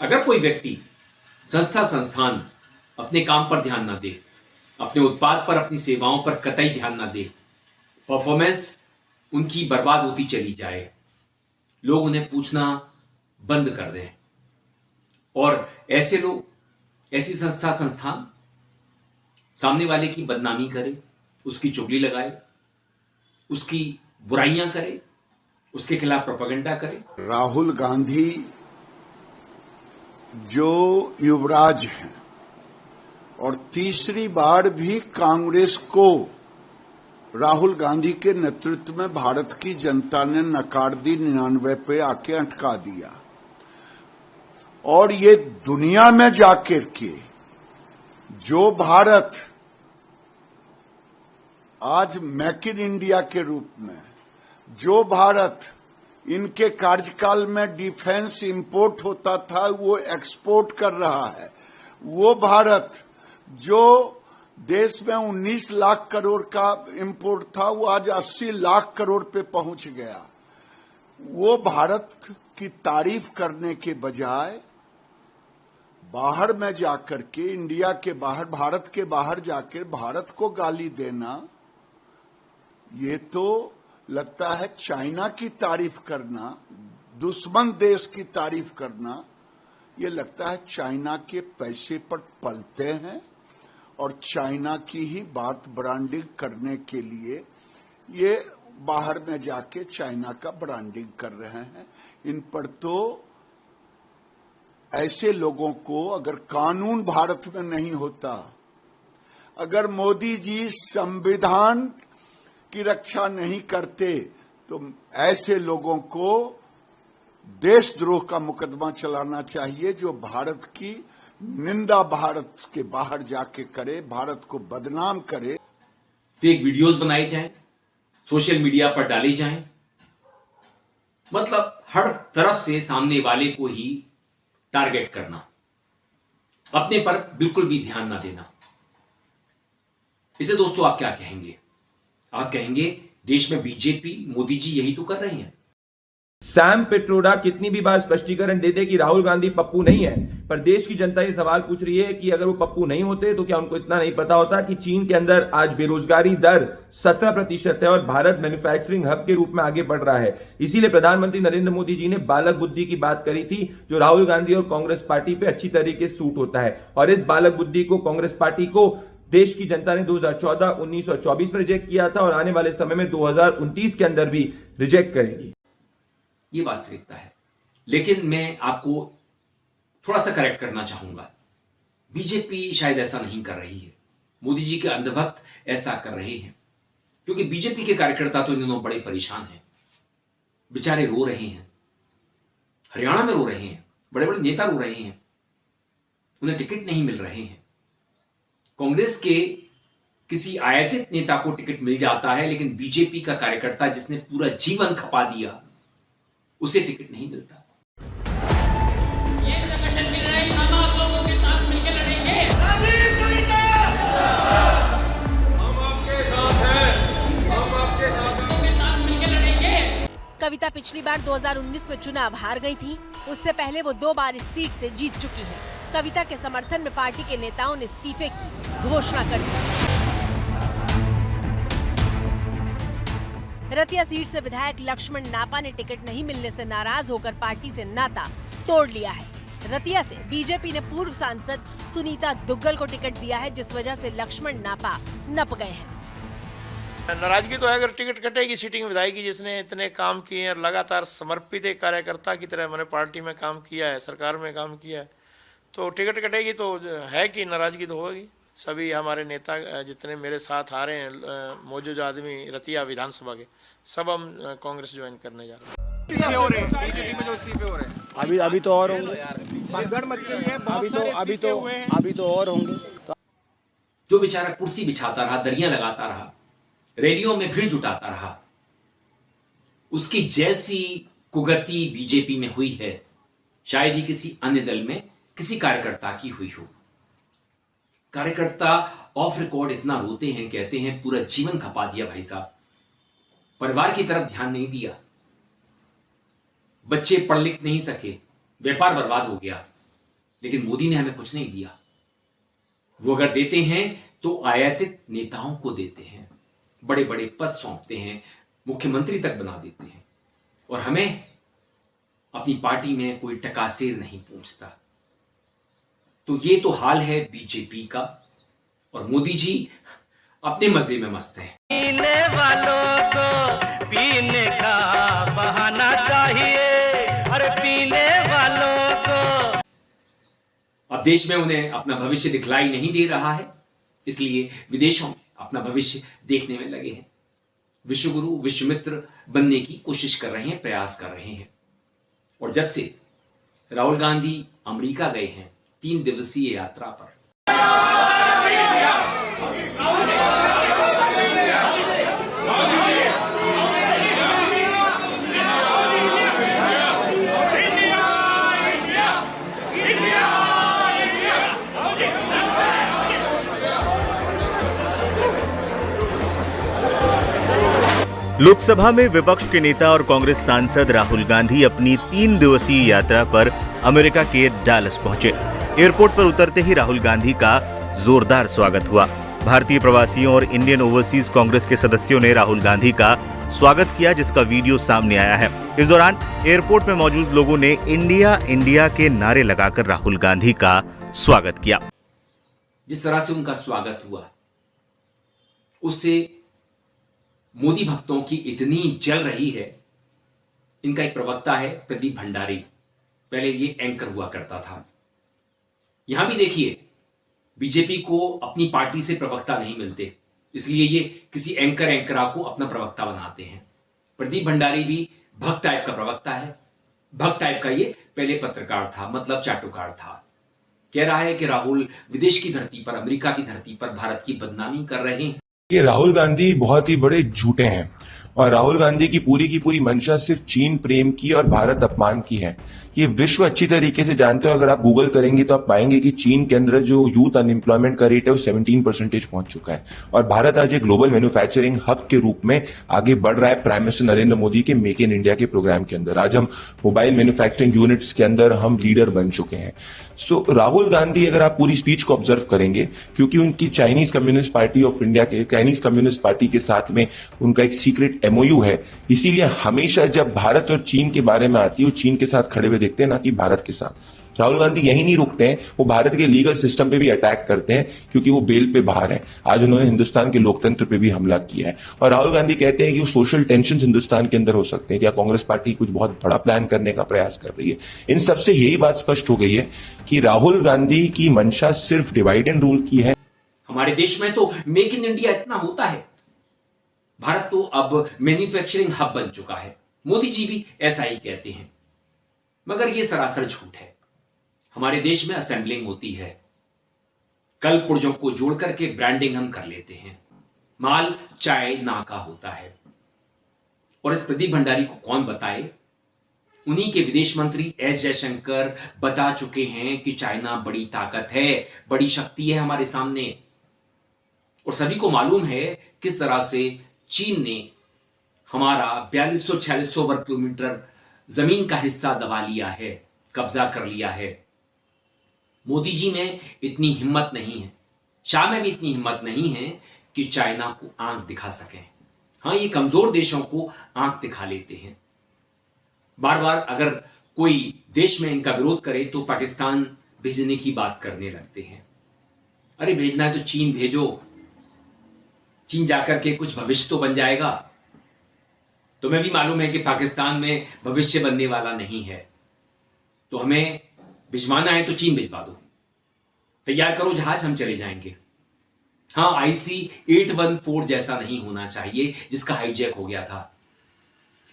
अगर कोई व्यक्ति संस्थान अपने काम पर ध्यान ना दे, अपने उत्पाद पर, अपनी सेवाओं पर कतई ध्यान ना दे, परफॉर्मेंस उनकी बर्बाद होती चली जाए, लोग उन्हें पूछना बंद कर दें और ऐसे लोग, ऐसी संस्थान सामने वाले की बदनामी करे, उसकी चुगली लगाए, उसकी बुराइयां करे, उसके खिलाफ प्रोपेगेंडा करे। राहुल गांधी जो युवराज हैं और तीसरी बार भी कांग्रेस को राहुल गांधी के नेतृत्व में भारत की जनता ने नकार दी, 99 पे आके अटका दिया। और ये दुनिया में जाकर के जो भारत आज मेक इन इंडिया के रूप में, जो भारत इनके कार्यकाल में डिफेंस इंपोर्ट होता था वो एक्सपोर्ट कर रहा है, वो भारत जो देश में 19 लाख करोड़ का इंपोर्ट था वो आज 80 लाख करोड़ पे पहुंच गया। वो भारत की तारीफ करने के बजाय बाहर में जाकर के, इंडिया के बाहर, भारत के बाहर जाकर भारत को गाली देना, ये तो लगता है चाइना की तारीफ करना, दुश्मन देश की तारीफ करना, ये लगता है चाइना के पैसे पर पलते हैं और चाइना की ही बात ब्रांडिंग करने के लिए ये बाहर में जाके चाइना का ब्रांडिंग कर रहे हैं। इन पर तो ऐसे लोगों को, अगर कानून भारत में नहीं होता, अगर मोदी जी संविधान की रक्षा नहीं करते, तो ऐसे लोगों को देशद्रोह का मुकदमा चलाना चाहिए, जो भारत की निंदा भारत के बाहर जाके करे, भारत को बदनाम करे। फेक वीडियोस बनाई जाएं, सोशल मीडिया पर डाली जाएं, मतलब हर तरफ से सामने वाले को ही टारगेट करना, अपने पर बिल्कुल भी ध्यान ना देना। इसे दोस्तों आप क्या कहेंगे? आप कहेंगे देश में बीजेपी, मोदी जी यही तो कर रहे हैं। सैम पिट्रोडा कितनी भी बार स्पष्टीकरण दे दे कि राहुल गांधी पप्पू नहीं है, पर देश की जनता ये सवाल पूछ रही है कि अगर वो पप्पू नहीं होते तो क्या उनको इतना नहीं पता होता कि चीन के अंदर आज बेरोजगारी दर 17% है और भारत मैन्युफैक्चरिंग हब के रूप में आगे बढ़ रहा है। इसीलिए प्रधानमंत्री नरेंद्र मोदी जी ने बालक बुद्धि की बात करी थी, जो राहुल गांधी और कांग्रेस पार्टी पे अच्छी तरीके से सूट होता है। और इस बालक बुद्धि को कांग्रेस पार्टी को देश की जनता ने 2014, 19 और 24 में रिजेक्ट किया था और आने वाले समय में 2029 के अंदर भी रिजेक्ट करेगी। ये वास्तविकता है, लेकिन मैं आपको थोड़ा सा करेक्ट करना चाहूंगा। बीजेपी शायद ऐसा नहीं कर रही है, मोदी जी के अंधभक्त ऐसा कर रहे हैं, क्योंकि बीजेपी के कार्यकर्ता तो इन दिनों बड़े परेशान हैं, बेचारे रो रहे हैं, हरियाणा में रो रहे हैं, बड़े बड़े नेता रो रहे हैं, उन्हें टिकट नहीं मिल रहे हैं। कांग्रेस के किसी आयातित नेता को टिकट मिल जाता है, लेकिन बीजेपी का कार्यकर्ता जिसने पूरा जीवन खपा दिया, उसे टिकट नहीं मिलता। ये संगठन की लड़ाई हम आप लोगों के साथ मिलकर लड़ेंगे। हम आपके साथ हैं, हम आपके साथ मिलकर लड़ेंगे। कविता पिछली बार 2019 में चुनाव हार गई थी, उससे पहले वो 2 बार इस सीट से जीत चुकी है। कविता के समर्थन में पार्टी के नेताओं ने इस्तीफे की घोषणा कर दी। रतिया सीट से विधायक लक्ष्मण नापा ने टिकट नहीं मिलने से नाराज होकर पार्टी से नाता तोड़ लिया है। रतिया से बीजेपी ने पूर्व सांसद सुनीता दुग्गल को टिकट दिया है, जिस वजह से लक्ष्मण नापा नप गए हैं। नाराजगी तो है, अगर टिकट कटेगी सीटिंग विधायक की, जिसने इतने काम किए हैं, लगातार समर्पित एक कार्यकर्ता की तरह मैंने पार्टी में काम किया है, सरकार में काम किया है, तो टिकट कटेगी तो है कि नाराजगी तो होगी। सभी हमारे नेता जितने मेरे साथ आ रहे हैं, मौजूद आदमी रतिया विधानसभा के, सब हम कांग्रेस ज्वाइन करने जा रहे हैं। बीजेपी में जो इस्तीफे हो रहे हैं, अभी तो और होंगे, भगदड़ मच गई है, अभी तो और होंगे। जो बेचारा कुर्सी बिछाता रहा, दरियां लगाता रहा, रैलियों में भीड़ जुटाता रहा, उसकी जैसी कुगति बीजेपी में हुई है, शायद ही किसी अन्य दल में किसी कार्यकर्ता की हुई हो। कार्यकर्ता ऑफ रिकॉर्ड इतना रोते हैं, कहते हैं पूरा जीवन खपा दिया भाई साहब, परिवार की तरफ ध्यान नहीं दिया, बच्चे पढ़ लिख नहीं सके, व्यापार बर्बाद हो गया, लेकिन मोदी ने हमें कुछ नहीं दिया। वो अगर देते हैं तो आयातित नेताओं को देते हैं, बड़े बड़े पद सौंपते हैं, मुख्यमंत्री तक बना देते हैं, और हमें अपनी पार्टी में कोई टकासेर नहीं पूछता। तो ये तो हाल है बीजेपी का, और मोदी जी अपने मजे में मस्त हैं। पीने वालों को पीने का बहाना चाहिए, हर पीने वालों को। अब देश में उन्हें अपना भविष्य दिखलाई नहीं दे रहा है, इसलिए विदेशों में अपना भविष्य देखने में लगे हैं। विश्वगुरु विश्वमित्र बनने की कोशिश कर रहे हैं, प्रयास कर रहे हैं। और जब से राहुल गांधी अमेरिका गए हैं 3 दिवसीय यात्रा पर, लोकसभा में विपक्ष के नेता और कांग्रेस सांसद राहुल गांधी अपनी 3 दिवसीय यात्रा पर अमेरिका के डालस पहुंचे। एयरपोर्ट पर उतरते ही राहुल गांधी का जोरदार स्वागत हुआ। भारतीय प्रवासियों और इंडियन ओवरसीज कांग्रेस के सदस्यों ने राहुल गांधी का स्वागत किया, जिसका वीडियो सामने आया है। इस दौरान एयरपोर्ट में मौजूद लोगों ने इंडिया इंडिया के नारे लगाकर राहुल गांधी का स्वागत किया। जिस तरह से उनका स्वागत हुआ, उससे मोदी भक्तों की इतनी जल रही है। इनका एक प्रवक्ता है प्रदीप भंडारी, पहले ये एंकर हुआ करता था। यहां भी देखिए, बीजेपी को अपनी पार्टी से प्रवक्ता नहीं मिलते, इसलिए ये किसी एंकरा को अपना प्रवक्ता बनाते हैं। प्रदीप भंडारी भी भक्त टाइप का प्रवक्ता है। भक्त टाइप का ये पहले पत्रकार था, मतलब चाटुकार था। कह रहा है कि राहुल विदेश की धरती पर, अमेरिका की धरती पर भारत की बदनामी कर रहे हैं। ये राहुल गांधी बहुत ही बड़े झूठे हैं, और राहुल गांधी की पूरी मंशा सिर्फ चीन प्रेम की और भारत अपमान की है। ये विश्व अच्छी तरीके से जानते हो। अगर आप गूगल करेंगे तो आप पाएंगे कि चीन के अंदर जो यूथ अनएम्प्लॉयमेंट का रेट है वो 17% पहुंच चुका है, और भारत आज एक ग्लोबल मैन्युफैक्चरिंग हब के रूप में आगे बढ़ रहा है प्राइम मिनिस्टर नरेंद्र मोदी के मेक इन इंडिया के प्रोग्राम के अंदर। आज हम मोबाइल मैन्युफैक्चरिंग यूनिट्स के अंदर हम लीडर बन चुके हैं। सो राहुल गांधी, अगर आप पूरी स्पीच को ऑब्जर्व करेंगे, क्योंकि उनकी Chinese communist party of India के चाइनीज कम्युनिस्ट पार्टी के साथ में उनका एक सीक्रेट MOU है, इसीलिए हमेशा जब भारत और चीन के बारे में आती है वो चीन के साथ खड़े हुए देखते हैं, ना कि भारत के साथ। राहुल गांधी यही नहीं रुकते हैं, वो भारत के लीगल सिस्टम पे भी अटैक करते हैं, क्योंकि वो बेल पे बाहर है। आज उन्होंने हिंदुस्तान के लोकतंत्र पे भी हमला किया है। और राहुल गांधी कहते हैं कि वो सोशल टेंशन हिंदुस्तान के अंदर हो सकते हैं। क्या कांग्रेस पार्टी कुछ बहुत बड़ा प्लान करने का प्रयास कर रही है? इन सबसे यही बात स्पष्ट हो गई है कि राहुल गांधी की मंशा सिर्फ डिवाइड एंड रूल की है। हमारे देश में तो मेक इन इंडिया इतना होता है। भारत तो अब मैन्युफैक्चरिंग हब बन चुका है। मोदी जी भी ऐसा ही कहते हैं, मगर यह सरासर झूठ है। हमारे देश में असेंबलिंग होती है, कल पुर्जों को जोड़ करके ब्रांडिंग हम कर लेते हैं। माल चाय ना का होता है। और इस प्रदीप भंडारी को कौन बताए? उन्हीं के विदेश मंत्री एस जयशंकर बता चुके हैं कि चाइना बड़ी ताकत है, बड़ी शक्ति है हमारे सामने। और सभी को मालूम है किस तरह से चीन ने हमारा 4200-4600 वर्ग किलोमीटर जमीन का हिस्सा दबा लिया है, कब्जा कर लिया है। मोदी जी में इतनी हिम्मत नहीं है, शाह में भी इतनी हिम्मत नहीं है कि चाइना को आंख दिखा सकें। हाँ, ये कमजोर देशों को आंख दिखा लेते हैं। बार बार अगर कोई देश में इनका विरोध करे तो पाकिस्तान भेजने की बात करने लगते हैं। अरे भेजना है तो चीन भेजो, चीन जाकर के कुछ भविष्य तो बन जाएगा। तुम्हें भी मालूम है कि पाकिस्तान में भविष्य बनने वाला नहीं है, तो हमें भिजवाना है तो चीन भिजवा दो, तैयार करो जहाज, हम चले जाएंगे। हाँ, IC-814 जैसा नहीं होना चाहिए जिसका हाईजैक हो गया था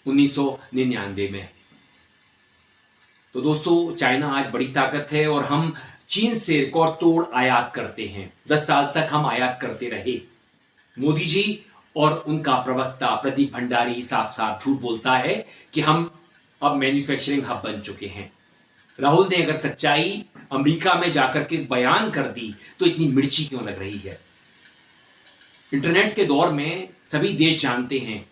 1999 में। तो दोस्तों, चाइना आज बड़ी ताकत है और हम चीन से रिकॉर्ड तोड़ आयात करते हैं। 10 साल तक हम आयात करते रहे। मोदी जी और उनका प्रवक्ता प्रदीप भंडारी साफ साफ झूठ बोलता है कि हम अब मैन्युफैक्चरिंग हब बन चुके हैं। राहुल ने अगर सच्चाई अमेरिका में जाकर के बयान कर दी तो इतनी मिर्ची क्यों लग रही है? इंटरनेट के दौर में सभी देश जानते हैं,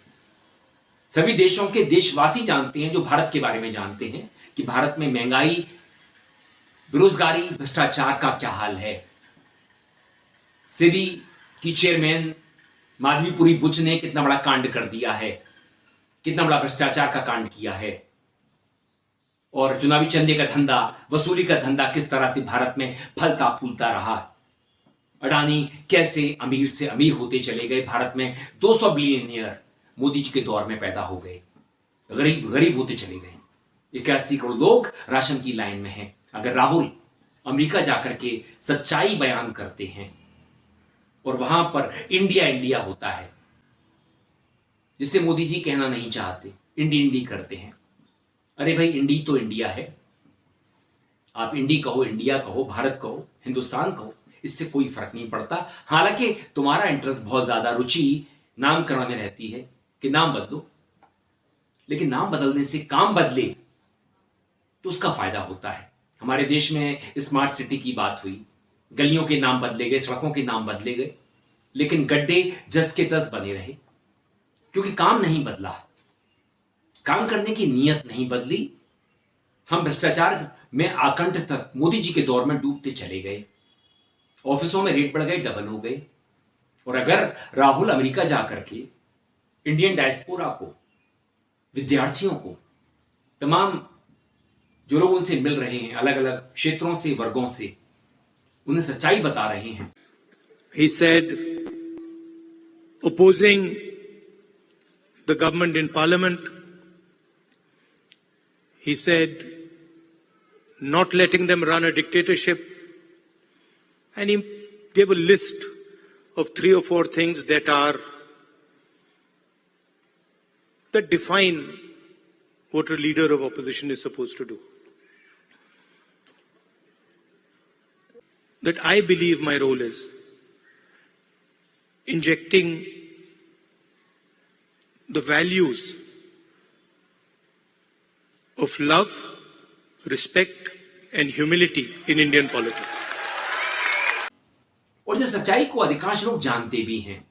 सभी देशों के देशवासी जानते हैं जो भारत के बारे में जानते हैं कि भारत में महंगाई बेरोजगारी, भ्रष्टाचार का क्या हाल है। सेबी की चेयरमैन माधवीपुरी बुच ने कितना बड़ा कांड कर दिया है, कितना बड़ा भ्रष्टाचार का कांड किया है, और चुनावी चंदे का धंधा, वसूली का धंधा किस तरह से भारत में फलता फूलता रहा। अडानी कैसे अमीर से अमीर होते चले गए, भारत में 200 बिलियनियर मोदी जी के दौर में पैदा हो गए, गरीब गरीब होते चले गए। 81 करोड़ लोग राशन की लाइन में हैं। अगर राहुल अमेरिका जाकर के सच्चाई बयान करते हैं और वहां पर इंडिया इंडिया होता है, जिसे मोदी जी कहना नहीं चाहते, इंडी इंडी करते हैं। अरे भाई, इंडी तो इंडिया है। आप इंडी कहो, इंडिया कहो, भारत कहो, हिंदुस्तान कहो, इससे कोई फर्क नहीं पड़ता। हालांकि तुम्हारा इंटरेस्ट बहुत ज्यादा, रुचि नामकरण में रहती है कि नाम बदलो, लेकिन नाम बदलने से काम बदले तो उसका फायदा होता है। हमारे देश में स्मार्ट सिटी की बात हुई, गलियों के नाम बदले गए, सड़कों के नाम बदले गए, लेकिन गड्ढे जस के तस बने रहे, क्योंकि काम नहीं बदला, काम करने की नीयत नहीं बदली। हम भ्रष्टाचार में आकंठ तक मोदी जी के दौर में डूबते चले गए। ऑफिसों में रेट बढ़ गए, डबल हो गए। और अगर राहुल अमेरिका जाकर के इंडियन डायस्पोरा को, विद्यार्थियों को, तमाम जो लोग उनसे मिल रहे हैं, अलग अलग क्षेत्रों से, वर्गों से, उन्हें सच्चाई बता रहे हैं। He said, opposing the government in parliament, he said, not letting them run a dictatorship, and he gave a list of 3 or 4 things that define what a leader of opposition is supposed to do. That I believe my role is injecting the values of love, respect and humility in Indian politics. और इस सच्चाई को अधिकांश लोग जानते भी हैं।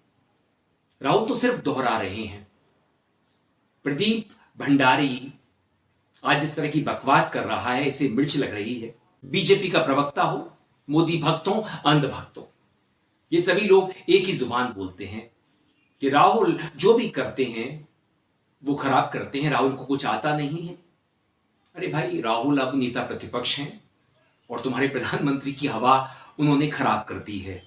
राहुल तो सिर्फ दोहरा रहे हैं। प्रदीप भंडारी आज इस तरह की बकवास कर रहा है, इसे मिर्च लग रही है। बीजेपी का प्रवक्ता हो, मोदी भक्तों, अंध भक्तों, ये सभी लोग एक ही जुबान बोलते हैं कि राहुल जो भी करते हैं वो खराब करते हैं, राहुल को कुछ आता नहीं है। अरे भाई, राहुल अब नेता प्रतिपक्ष हैं और तुम्हारे प्रधानमंत्री की हवा उन्होंने खराब कर दी है।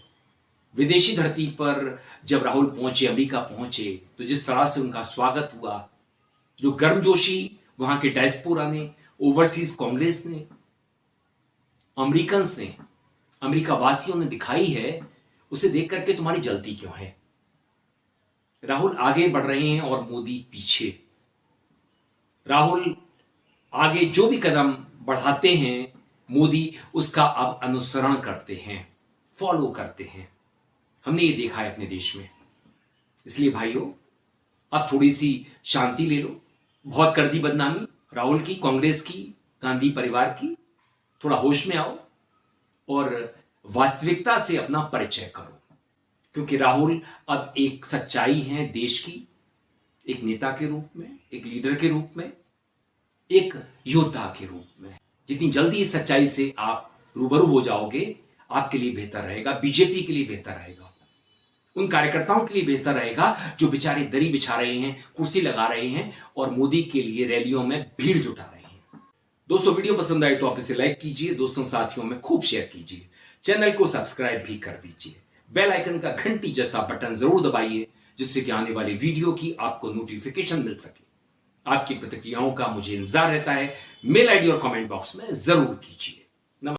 विदेशी धरती पर जब राहुल पहुंचे, अमेरिका पहुंचे, तो जिस तरह से उनका स्वागत हुआ, जो गर्मजोशी वहां के डायस्पोरा ने, ओवरसीज कांग्रेस ने, अमेरिकन्स ने, अमेरिका वासियों ने दिखाई है, उसे देख करके तुम्हारी जलती क्यों है। राहुल आगे बढ़ रहे हैं और मोदी पीछे। राहुल आगे जो भी कदम बढ़ाते हैं, मोदी उसका अब अनुसरण करते हैं, फॉलो करते हैं। हमने ये देखा है अपने देश में। इसलिए भाइयों, अब थोड़ी सी शांति ले लो। बहुत कर दी बदनामी राहुल की, कांग्रेस की, गांधी परिवार की। थोड़ा होश में आओ और वास्तविकता से अपना परिचय करो, क्योंकि राहुल अब एक सच्चाई है देश की, एक नेता के रूप में, एक लीडर के रूप में, एक योद्धा के रूप में। जितनी जल्दी इस सच्चाई से आप रूबरू हो जाओगे, आपके लिए बेहतर रहेगा, बीजेपी के लिए बेहतर रहेगा, उन कार्यकर्ताओं के लिए बेहतर रहेगा जो बेचारे दरी बिछा रहे हैं, कुर्सी लगा रहे हैं और मोदी के लिए रैलियों में भीड़ जुटा रहे हैं। दोस्तों, वीडियो पसंद आए तो आप इसे लाइक कीजिए, दोस्तों साथियों में खूब शेयर कीजिए, चैनल को सब्सक्राइब भी कर दीजिए, बेल आइकन का घंटी जैसा बटन जरूर दबाइए, जिससे कि आने वाली वीडियो की आपको नोटिफिकेशन मिल सके। आपकी प्रतिक्रियाओं का मुझे इंतजार रहता है। मेल आईडी और कमेंट बॉक्स में जरूर कीजिए।